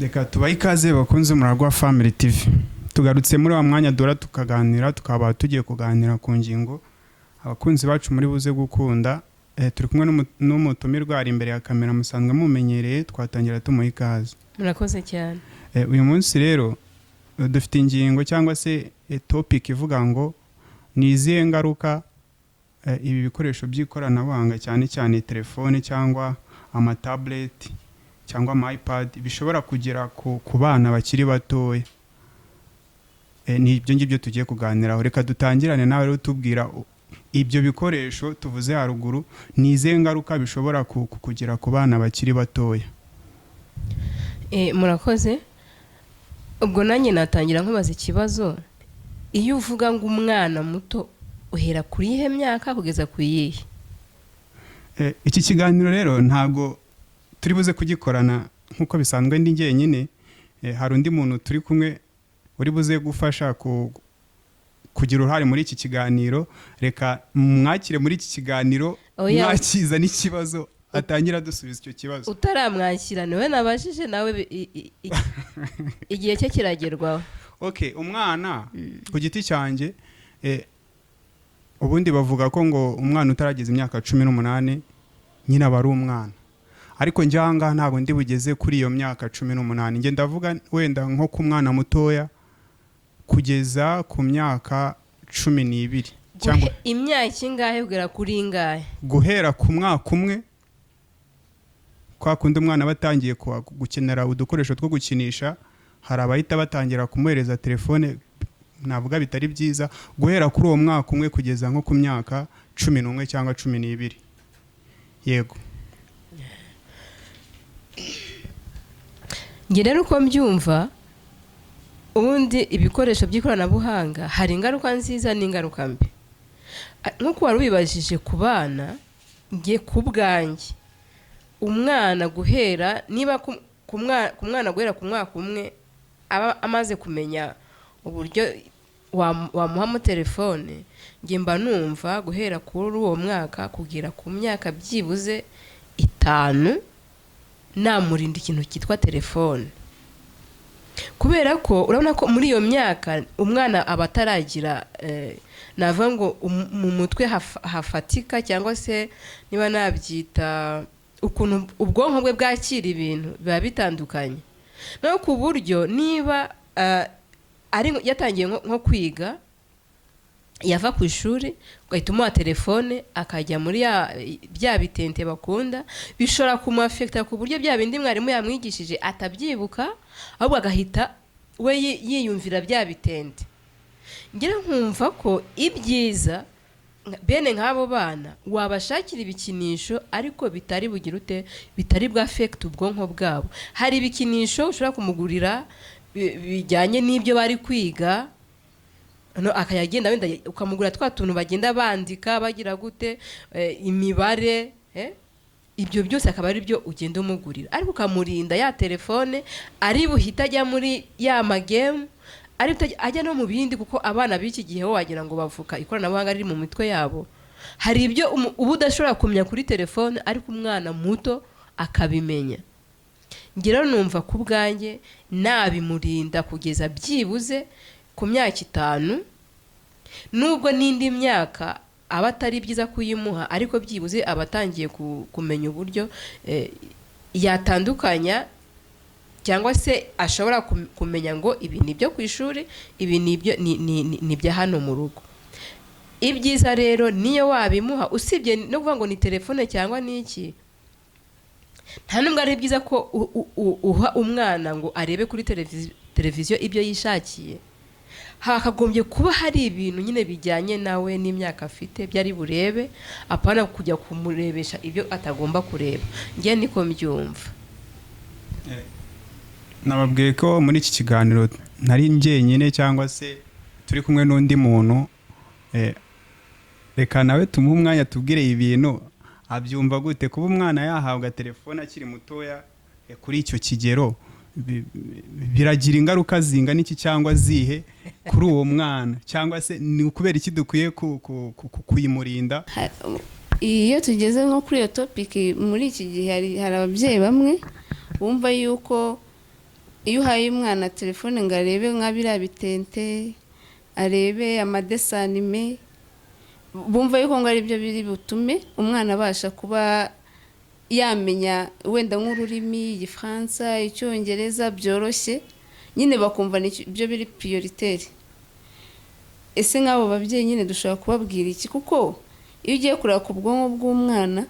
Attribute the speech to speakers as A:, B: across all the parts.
A: Reka tubahe ikaze bakunze Muragwa Family TV. Tugarutse muri wa mwanya dora tukaganira tukaba tugiye kuganira ku ngingo abakunzi bacu muri buze gukunda. Turi kumwe n'umutumirwa ari imbere ya kamera musanzwe mumenyereye, twatangira tumuha ikaze.
B: Murakoze cyane.
A: Uyu munsi rero dufite ingingo cyangwa se topic ivuga ngo ni izihe ngaruka ibi bikoresho by'ikoranabuhanga cyane cyane telefone cyangwa ama tablet cyangwa ama iPad bishobora kugera ku bana bakiri batoya. Ni ibyo ngibyo tugiye kuganiraho. Reka dutangirane nawe rero tubwira ibyo bikoresho tuvuze haruguru ni izihe ngaruka bishobora kugera ku bana bakiri batoya.
B: Murakoze. Ubwo nanjye natangira nkubaza ikibazo, iyo uvuga ngo umwana muto uhera kuri ihe myaka kugeza ku yihe?
A: Iki kiganiro rero ntago turi buze kugikorana nkuko bisanzwe ndi njyenyine. Hari undi muntu turi kumwe uri buze gufasha kugira uruhare muri iki kiganiro. Reka mwakire muri iki kiganiro mwakiza n'ikibazo atangira dusubiza icyo kibazo.
B: Utaramwakira niwe nabajije nawe igihe cye kiragerwaho.
A: Okay, umwana ku giti cyanjye ubundi bavuga ko ngo umwana utarageza imyaka 18 nyine aba ari umwana, ariko njyanga ntabwo ndi bugeze kuri iyo myaka 18. Nge ndavuga wenda nko ku mwana mutoya kugeza ku myaka 12 cyangwa
B: imyaka ingahe kugera kuri ingahe?
A: Guhera ku mwaka umwe, kwa kundi umwana batangiye gukenera udukoresho two gukinisha. Hari abahita batangira kumuhereza telefone, navuga bitari byiza. Guhera kuri uwo mwaka umwe kugeza nko ku myaka 11 cyangwa 12. Yego.
B: Nge rero uko mbyumva, ubundi ibikoresho by'ikoranabuhanga hari ingaruka nziza n'ingaruka mbi. Nkuko wari ubibajije ku bana, nge ku bwanjye umwana guhera niba ku mwana guhera ku mwaka umwe aba amaze kumenya uburyo wamuhamo telefone, nge mba numva guhera kuri uwo mwaka kugera ku myaka byibuze 5 namurinda ikintu cyitwa telefone. Kubera ko urabona ko muri iyo myaka umwana aba ataragira navuga ngo mu mutwe hafatika, cyangwa se niba nabyita ukuntu ubwonko bwe bwakira ibintu biba bitandukanye. No ku buryo niba ari yatangiye nko kwiga, yava ku ishuri ugahita umuha telefone akajya muri bya bitente bakunda, bishobora kumafekta ku buryo bya bindi mwarimu yamwigishije atabyibuka, ahubwo agahita we yiyumvira bya bitente. Ngira nkumva ko ibyiza bene nk'abo bana wabashakira ibikinisho ariko bitari bugirute, bitari bwa affect ubwonko bwabo. Hari ibikinisho ushobora kumugurira bijyanye n'ibyo bari kwiga, no akayagenda wenda ukamugura twa tuntu bagenda bandika bagira gute imibare, ibyo byose akaba ari byo ugenda umugurira, ariko ukamurinda ya telefone ari buhita ajya muri ya magame, ari ajya no mu bindi, kuko abana b'iki gihe ho wagira ngo bavuka ikoranabuhanga riri mu mitwe yabo. Hari ibyo ubu udashobora kumenya kuri telefone ariko umwana muto akabimenya. Ngira numva ku bwanjye nabimurinda kugeza byibuze ku myaka 5, nubwo n'indi myaka aba atari byiza kuyimuha, ariko byibuze abatangiye kumenya uburyo yatandukanya, cyangwa se ashobora kumenya ngo ibi ni byo ku ishuri, ibi ni bya hano mu rugo. Ibyiza rero niyo wabimuha, usibye no kuvuga ngo ni telefone cyangwa niki, nta nubwo ari byiza ko uha umwana ngo arebe kuri televiziyo ibyo yishakiye. Hakagombye kuba hari ibintu nyine bijyanye nawe n'imyaka afite byari burebe, apana kujya kumurebesha ibyo atagomba kureba. Ngiye niko mbyumva.
A: Nababwiye ko muri iki kiganiro ntari njyenyine cyangwa se turi kumwe n'undi muntu. Reka nawe tumuhe umwanya tubwire ibintu abyumva gute kuba umwana yahabwa telefone akiri mutoya kuri icyo kigero. Biragira ingaruka zingana iki cyangwa zihe kuri uwo mwana, cyangwa se ni ukubera iki dukwiye kuyimurinda?
C: Iyo tugeze nko kuri iyo topic muri iki gihe hari ababyeyi bamwe bumva yuko iyo uhaye umwana telefone ngo arebe nka biriya bitente, arebe amadesanime, bumva yuko ngo ari byo biri butume umwana abasha kuba yamenya wenda nk'ururimi, igifaransa, icyongereza byoroshye, nyine bakumva byo biri prioritaire. Ese nk'abo babyeyi nyine dushobora kubabwira iki? Kuko iyo ugiye kureba ku bwonko bw'umwana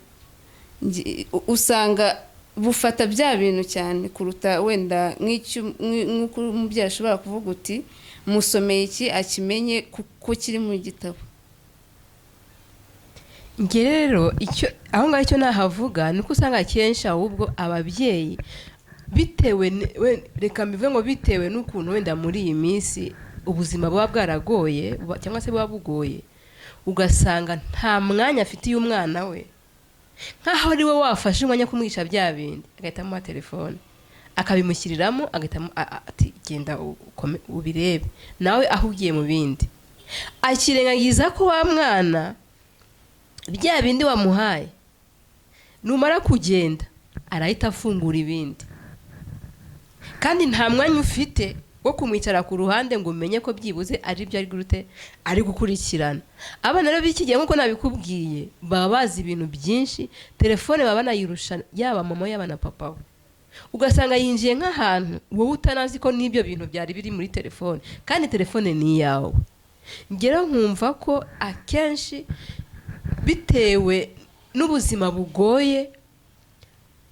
C: usanga bufata bya bintu cyane kuruta wenda nk'uko umubyeyi ashobora kuvuga uti musomeye iki akimenye kuko kiri mu gitabo.
B: Nge rero aho ngaho icyo nahavuga ni uko usanga akenshi ahubwo ababyeyi bitewe reka mbivuge ngo bitewe n'ukuntu wenda muri iyi minsi ubuzima buba bwaragoye cyangwa se buba bugoye, ugasanga nta mwanya afitiye umwana we, nk'aho ari we wafashe umwanya kumwica bya bindi, agahita amuha telefone akabimushyiriramo, agahita ati genda ubirebe nawe ahugiye mu bindi, akirengagiza ko wa mwana bya bindi wamuhaye numara kugenda arahita afungura ibindi, kandi nta mwanya ufite wo kumwicara ku ruhande ngo umenye ko byibuze ari byo ari gukurikirana. Abana rero b'iki gihe nk'uko nabikubwiye baba bazi ibintu byinshi, telefone baba banayirusha yaba mama yaba na papa we, ugasanga yinjiye nk'ahantu wowe utanazi ko n'ibyo bintu byari biri muri telefone, kandi telefone ni iyawe. Ngero nkumva ko akenshi bitewe n'ubuzima bugoye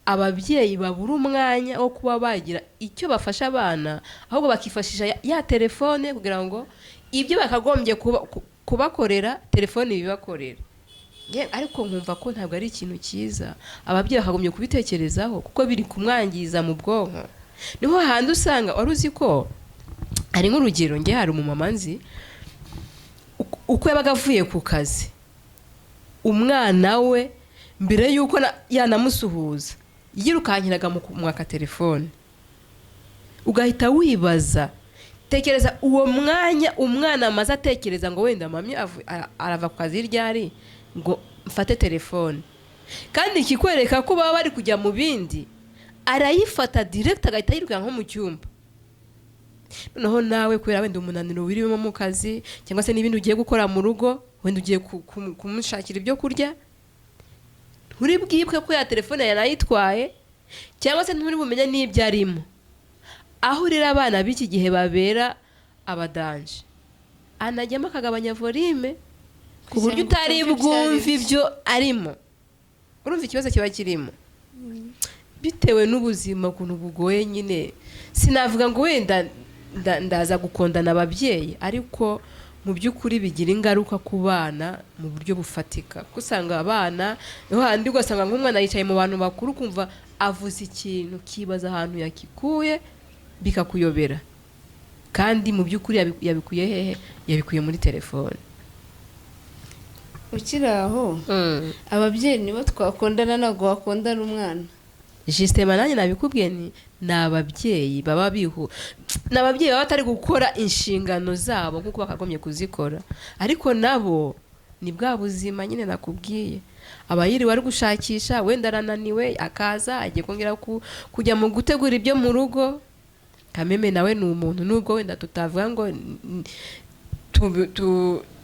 B: ababyeyi babura umwanya wo kuba bagira icyo bafasha abana, ahubwo bakifashisha ya telefone kugira ngo ibyo bakagombye kubakorera telefone bibakorera. Ariko nkumva ko ntabwo ari ikintu cyiza, ababyeyi bakagombye kubitekerezaho kuko biri kumwangiza mu bwonko. Niho handi usanga wari uzi ko ari nk'urugero, nge hari umumama nzi uko yabaga avuye ku kazi, umwana we mbere yuko yanamusuhuza yirukankiraga mu mwaka telefone, ugahita wibaza, tekereza uwo mwanya umwana amaze atekereza ngo wenda mami arava ku kazi ryari ngo mfate telefone, kandi ikikwereka ko baba bari kujya mu bindi arayifata direct agahita yirukanka nko mu cyumba. Noneho nawe kubera wenda umunaniro wirimo mu kazi cyangwa se n'ibindi ugiye gukora mu rugo, wenda ugiye kumushakira ibyo kurya, nturi bwibwe ko ya telefone yanayitwaye cyangwa se nturi bumenye n'ibyo arimo. Aho rero abana b'iki gihe babera abadanje, anajyamo akagabanya volume ku buryo utari bwumve ibyo arimo. Urumva ikibazo kiba kirimo bitewe n'ubuzima ukuntu bugoye. Nyine sinavuga ngo wenda ndaza gukondana ababyeyi, ariko mu by'ukuri bigira ingaruka ku bana mu buryo bufatika. Kusanga abana niho handi ugasanga nk'umwana yicaye mu bantu bakuru kumva avuze ikintu kibaza ahantu yakikuye bikakuyobera, kandi mu by'ukuri yabikuye hehe? Yabikuye muri telefone.
C: Ukiri aho ababyeyi nibo twakondana, ntabwo wakondana umwana.
B: Justement nanjye nabikubwiye ni ababyeyi baba n'ababyeyi baba batari gukora inshingano zabo nk'uko bakagombye kuzikora, ariko nabo ni bwa buzima nyine nakubwiye. Abayiriwe ari gushakisha, wenda arananiwe akaza agiye kongera kujya mu gutegura ibyo mu rugo. Kameme nawe ni umuntu, nubwo wenda tutavuga ngo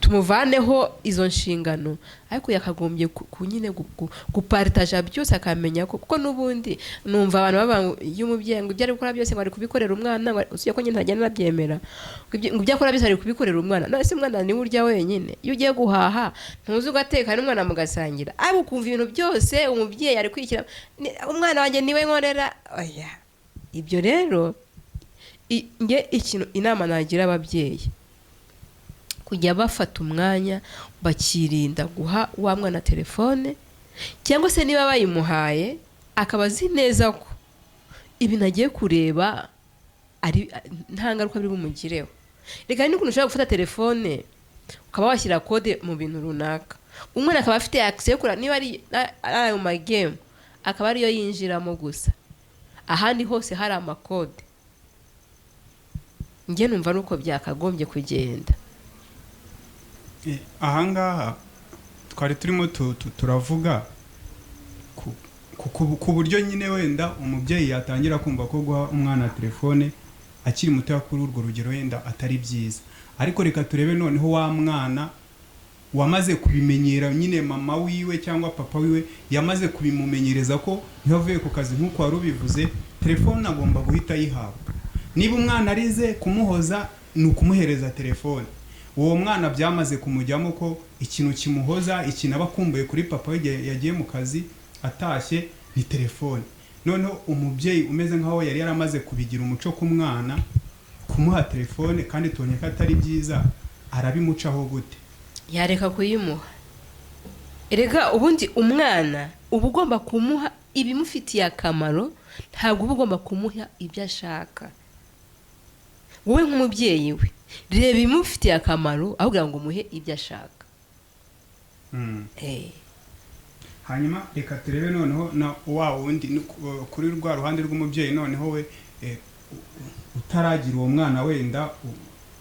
B: tumuvaneho izo nshingano, ariko yakagombye nyine gupartaja byose, akamenya ko kuko n'ubundi numva abantu baba y'umubyeyi ngo ibyo ari gukora byose bari kubikorera umwana, usiye ko nyine ntajya nabyemera ngo ibyo akora byose ari kubikorera umwana. None se umwana ni urya wenyine? Iyo ugiye guhaha ntuzi ugateka n'umwana mugasangira, ariko ukumva ibintu byose umubyeyi ari kwikira umwana wanjye niwe nkorera. Oya, ibyo rero nge ikintu inama nagira ababyeyi, kujya bafata umwanya bakirinda guha wa mwana telefone, cyangwa se niba bayimuhaye akaba azi neza ko ibintu agiye kureba nta ngaruka biri bumugireho. Reka n'ukuntu ushobora gufata telefone ukaba washyira kode mu bintu runaka, umwana akaba afite access yo kureba niba ari ayo magame, akaba ariyo yinjiramo gusa, ahandi hose hari amakode. Nge numva nuko byakagombye kugenda.
A: Ahangaha twari turimo turavuga ku ku buryo nyine wenda umubyeyi yatangira kumva ko guha umwana telefone akiri muto kuri urwo rugero wenda atari byiza. Ariko reka turebe noneho wa mwana wamaze kubimenyera, nyine mama wiwe cyangwa papa wiwe yamaze kubimumenyereza ko niyo avuye ku kazi nk'uko wari ubivuze telefone agomba guhita yihabwa. Niba umwana arize kumuhoza ni ukumuhereza telefone, uwo mwana byamaze kumujyamo ko ikintu kimuhoza, ikintu aba akumbuye kuri papa we yagiye mu kazi atashye ni telefone. Noneho umubyeyi umeze nk'aho yari yaramaze kubigira umuco ku mwana kumuha telefone kandi tubonye ko atari byiza, arabimucaho gute?
B: Yareka kuyimuha. Erega ubundi umwana uba ugomba kumuha ibimufitiye akamaro, ntabwo uba ugomba kumuha ibyo ashaka. Wowe nk'umubyeyi we reba ibimufitiye akamaro ahubwo ngo umuhe ibyo ashaka.
A: Hanyuma reka turebe noneho na wa wundi kuri rwa ruhande rw'umubyeyi noneho we utaragira uwo mwana wenda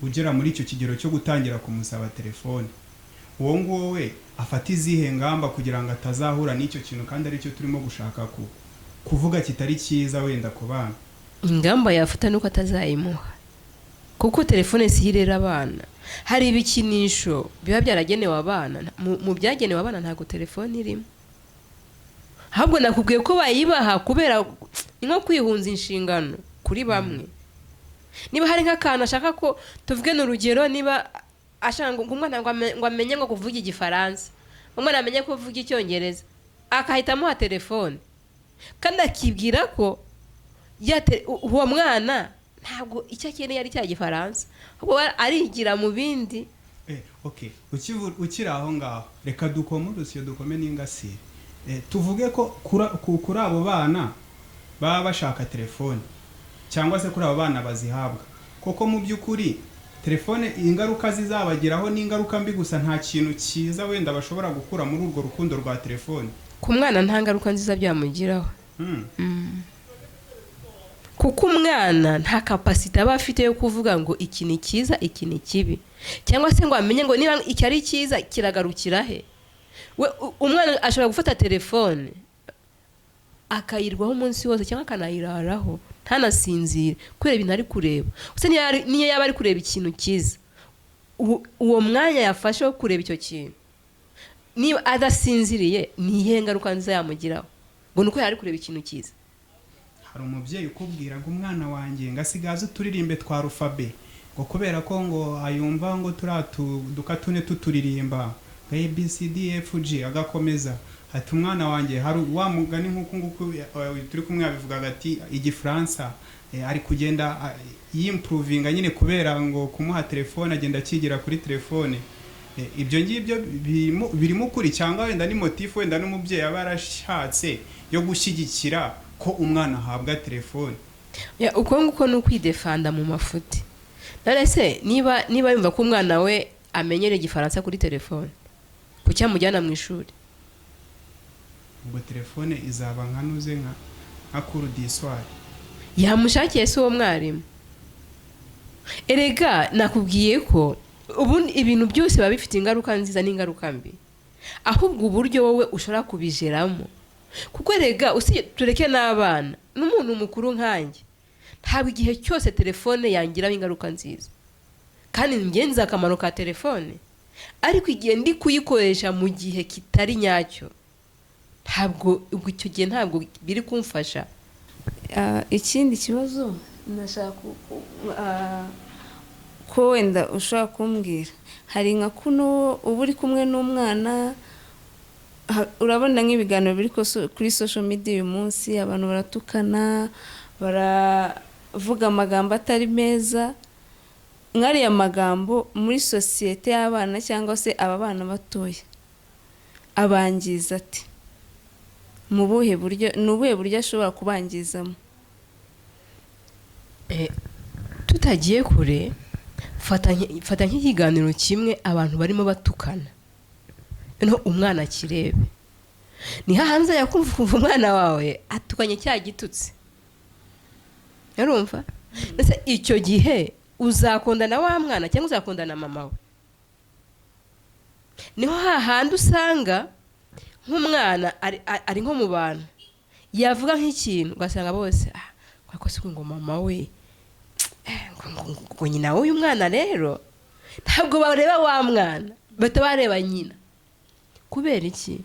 A: ugera muri icyo kigero cyo gutangira kumusaba telefone. Uwo nguwo we afata izihe ngamba kugira ngo atazahura n'icyo kintu kandi aricyo turimo gushaka kuvuga kitari cyiza wenda ku bana?
B: Ingamba yafata nuko atazayimuha, kuko telefone si irera abana. Hari ibikinisho biba byaragenewe abana, mu byagenewe abana ntabwo telefone irimo. Ahubwo nakubwiye ko bayibaha kubera nko kwihunza inshingano kuri bamwe. Niba hari nk'akantu ashaka ko tuvuge n'urugero, niba ashaka ngo umwana ngo amenye ngo kuvuga igifaransa, umwana amenye ko kuvuga icyongereza, akahita amuha telefone kandi akibwira ko uwo mwana ntabwo icyo akeneye ari cya gifaransa, ahubwo arigira mu bindi.
A: Okay, ukiri aho ngaho reka dukomurusye dukome n'ingasire. Tuvuge ko kuri abo bana baba bashaka telefone cyangwa se kuri abo bana bazihabwa, koko mu by'ukuri telefone ingaruka zizabagiraho n'ingaruka mbi gusa, nta kintu cyiza wenda bashobora gukura muri urwo rukundo rwa telefone.
B: Ku mwana nta ngaruka nziza byamugiraho. Kuko umwana nta capacity aba afite yo kuvuga ngo iki ni cyiza iki ni kibi, cyangwa se ngo amenye ngo niba iki ari cyiza kiragarukira he. Umwana ashobora gufata telefone akayirwaho umunsi wose cyangwa akanayiraraho ntanasinzire kubera ibintu ari kureba. Gusa niyo yaba ari kureba ikintu cyiza, uwo mwanya yafashe wo kureba icyo kintu, niba adasinziriye ni iyihe ngaruka nziza yamugiraho ngo nuko yari kureba ikintu cyiza?
A: Hari umubyeyi ukubwira ngo umwana wanjye ngasigaze uturirimbe twa rufabe ngo kubera ko ngo ayumva ngo duka tune tuturirimba ABCDFG agakomeza. Ati umwana wanjye hari wa mugani nk'uko turi kumwe abivuga ati igifaransa ari kugenda yimprovinga nyine kubera ngo kumuha telefone agenda akigira kuri telefone. Ibyo ngibyo birimo kuri cyangwa wenda ni motif wenda n'umubyeyi aba yarashatse yo gushyigikira ko umwana ahabwa telefone?
B: Uko nguko ni ukwidefanda mu mafuti. Narese niba yumva ko umwana we amenyera igifaransa kuri telefone, kuki amujyana mu ishuri?
A: Ubwo telefone izaba nkanuze nka cours d'histoire.
B: Yamushakiye se uwo mwarimu. Erega nakubwiye ko ubundi ibintu byose biba bifite ingaruka nziza n'ingaruka mbi, ahubwo uburyo wowe ushobora kubijeramo. Kuko erega tureke n'abana n'umuntu mukuru nkanjye, ntabwo igihe cyose telefone yangiraho ingaruka nziza, kandi ngenzi akamaro ka telefone, ariko igihe ndi kuyikoresha mu gihe kitari nyacyo ntabwo icyo gihe ntabwo biri kumfasha.
C: Ikindi kibazo nashaka ko wenda ushobora kumbwira, hari nka kuno uba uri kumwe n'umwana, urabona nk'ibiganiro biri kuri social media uyu munsi, abantu baratukana, baravuga amagambo atari meza. Nk'ariya magambo muri sosiyete y'abana cyangwa se aba bana batoya abangiza ati mu buhe buryo, ni ubuhe buryo ashobora kubangizamo?
B: Tutagiye kure, fata nk'ikiganiro kimwe abantu barimo batukana, noneho umwana akirebe, ni hahanze yakumva umwana wawe atukanye cya gitutsi, yarumva ndetse icyo gihe uzakundana wa mwana cyangwa uzakundana mama we? Niho hahandi usanga nk'umwana ari nko mu bantu yavuga nk'ikintu ugasanga bose kwako si ngo mama we ngo nyina w'uyu mwana rero ntabwo bareba wa mwana bata bareba nyina kubera iki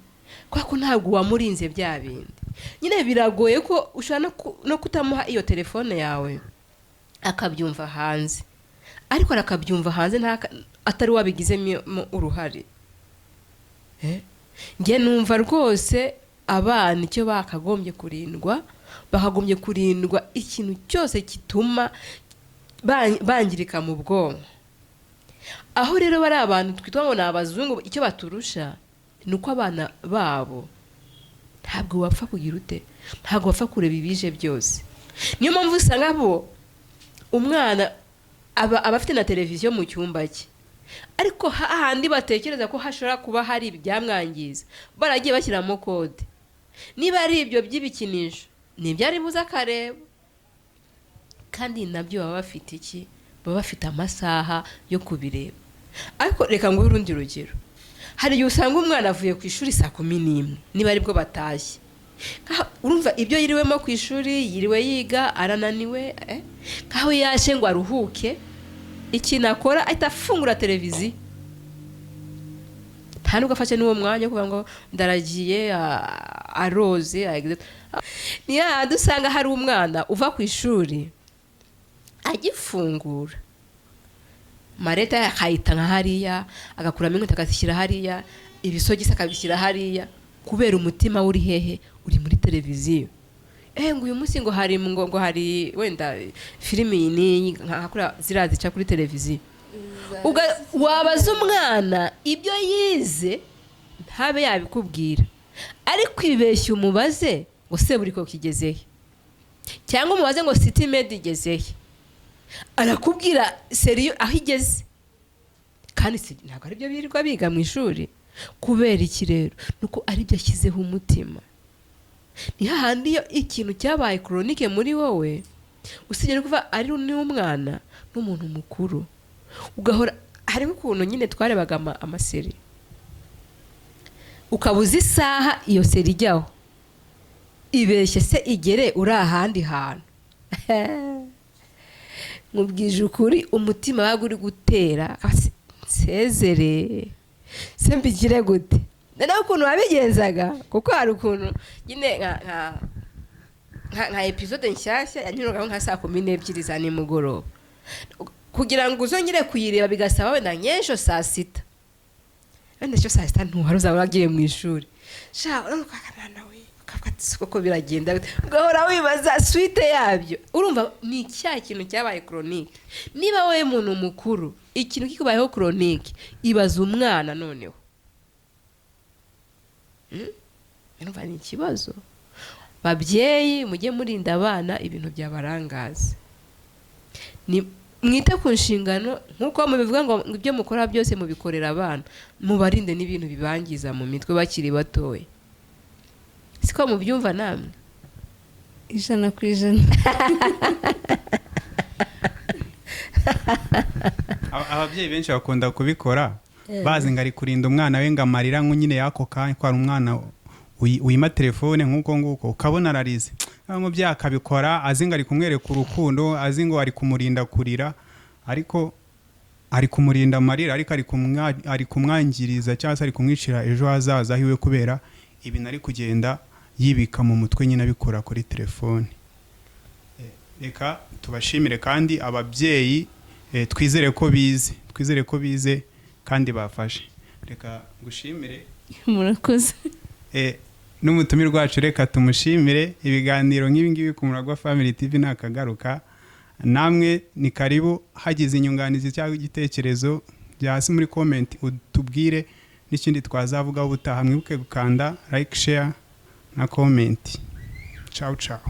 B: kwako ntabwo wamurinze bya bindi nyine biragoye ko ushobora no kutamuha iyo telefone yawe akabyumva hanze ariko arakabyumva hanze atari wabigizemo uruhare nge numva rwose abana icyo bakagombye kurindwa bakagombye kurindwa ikintu cyose kituma bangirika mu bwonko aho rero bari abantu twitwa ngo ni abazungu icyo baturusha ni uko abana babo ntabwo bapfa kugira ute ntabwo bapfa kureba ibije byose niyo mpamvu usanga bo umwana aba afite na televiziyo mu cyumba cye ariko hahandi batekereza ko hashobora kuba hari ibyamwangiza baragiye bashyiramo kode niba ari ibyo by'ibikinisho nibyo ari buze akareba kandi nabyo baba bafite iki baba bafite amasaha yo kubireba ariko reka ngo urundi rugero hari igihe usanga umwana avuye ku ishuri 11:00 niba aribwo batashye urumva ibyo yiriwemo ku ishuri yiriwe yiga arananiwe kaho yashe ngo aruhuke ikintu akora ahita afungura televiziyo nta nubwo afashe n'uwo mwanya kuvuga ngo ndaragiye aroze niya dusanga hari umwana uva ku ishuri agifungura mareta yakayita nka hariya agakuramo inkweto akazishyira hariya ibisogisi akabishyira hariya kubera umutima uri hehe uri muri televiziyo ngo uyu munsi ngo hari ngo hari wenda filimi ni nkakura zirazica kuri televiziyo wabaza umwana ibyo yize ntabe yabikubwira ariko ibeshya umubaze ngo se buri ko kigezehe cyangwa umubaze ngo City Med igezehe arakubwira seriyo aho igeze kandi ntabwo ari byo birirwa biga mu ishuri kubera iki rero nuko ari byo ashyizeho umutima ni hahandi iyo ikintu cyabaye chronique muri wowe usigera kuva ari n'umwana n'umuntu mukuru ugahora harimo ukuntu nyine twarebaga amaseri ukabuza isaha iyo seri ijyaho ibeshye se igere uri ahandi hantu mubwije ukuri umutima wawe uri gutera sezere se mbigire gute nawe ukuntu wabigenzaga kuko hari ukuntu nyine nka episode nshyashya yanyuragaho nka 12:00 za nimugoroba kugira ngo uzongere kuyireba bigasaba wenda nyesho 6:00 wenda cyo 6:00 ntuhari uzaba wagiye mu ishuri urumva koko biragenda ugahora wibaza suite yabyo urumva ni cya kintu cyabaye chronique niba wowe muntu mukuru ikintu kikubayeho chronique ibaza umwana noneho urumva ni ikibazo babyeyi mujye murinda abana ibintu byabarangaza ni mwite ku nshingano nkuko mubivuga ngo ibyo mukora byose mubikorera abana mubarinde n'ibintu bibangiza mu mitwe bakiri batoye siko mubyumva namwe
C: 100%.
A: ababyeyi benshi bakunda kubikora bazi ngo ari kurinda umwana we ngo amarira nyine yako kanya ko ari umwana uyima telefone nguko ukabona ararize umubyeyi akabikora azi ngo ari kumwereka urukundo azi ngo ari kumurinda kurira ariko ari kumurinda amarira ariko ari kumwangiriza cyangwa se ari kumwicira ejo hazaza hiwe kubera ibintu ari kugenda yibika mu mutwe nyine abikora kuri telefone. Reka tubashimire kandi ababyeyi twizere ko bize kandi bafashe. Reka gushimire
C: murakoze
A: n'umutumire rwacu, reka tumushimire. Ibiganiro nk'ibi ngibi ku Muragwa Family TV nakagaruka, namwe ni karibu. Hagize inyunganizi cyangwa igitekerezo byasi muri comment utubwire, n'ikindi twazavuga ubutaha. Mwibuke gukanda like, share na comment. Ciao ciao.